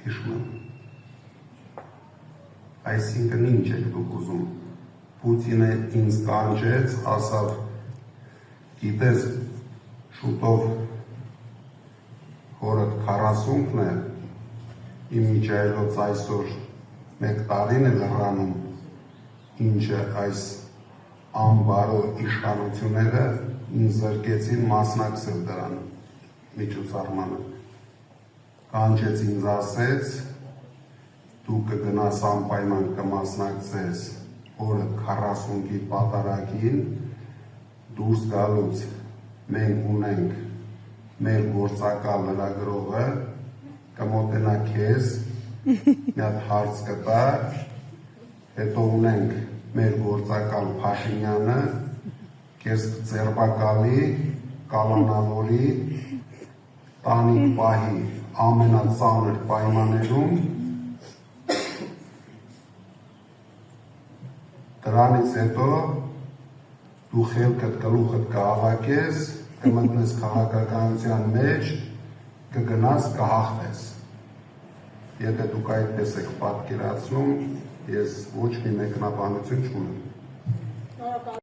հիշում եմ։ Այսինքն ինչ եք դուք ուզում։ Պուտինը ինձ կանչեց, ասավ, գիտես, շուտով հորդ 40-ն է, իմ միջայլոց այսօր 1 տարին է լռանում, ինչը այս անբարո իշխանությունները ինձ զրկեցին մասնակցել դրան միջոցառմանը։ Կանչեց ինձ ասեց, դու կգնաս անպայման կմասնակցես օրը 40-ի պատարագին, դուրս գալուց մենք ունենք մեր գործակալ լրագրողը, կմոտենա քեզ, մի հատ հարց կտա, հետո ունենք մեր գործակալ Փաշինյանը, քեզ ձերբակալի, կալանավորի, տանիք պահի ամենածանր պայմաններում, դրանից հետո դու խելքդ գլուխդ կհավաքես, կմտնես քաղաքականության մեջ, կգնաս կհաղթես։ Եթե դուք այդպես եք պատկերացնում, ես ոչ մի մեկնաբանություն չունեմ։